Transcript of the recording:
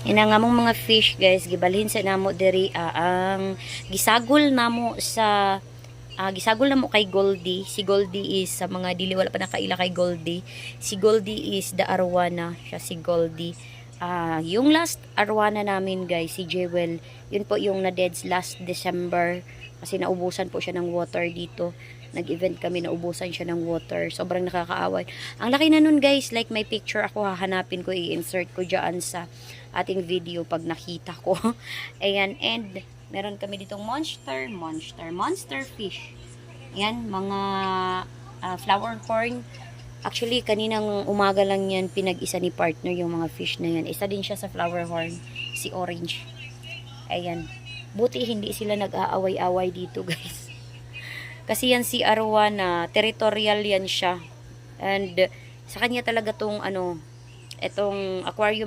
Ina nga mong mga fish guys, gibalhin sa namo diri ang gisagol namo sa gisagol namo kay Goldie. Si Goldie is sa mga dili wala pa nakaila kay Goldie. Si Goldie is the arwana, siya si Goldie. Yung last arwana namin guys, si Jewel, yun po yung na-deads last December kasi naubusan po siya ng water dito. Nag-event kami, naubusan siya ng water. Sobrang nakakaaway. Ang laki na nun guys, like may picture ako, hahanapin ko, i-insert ko dyan sa ating video pag nakita ko. Ayan, and meron kami ditong monster fish. Ayan, mga flower horn. Actually, kaninang umaga lang yan pinag-isa ni partner yung mga fish na yan. Isa din siya sa flower horn, si Orange. Ayan. Buti hindi sila nag-aaway-away dito guys. Kasi yan si Arwana, territorial yan siya. And sa kanya talaga tong etong aquarium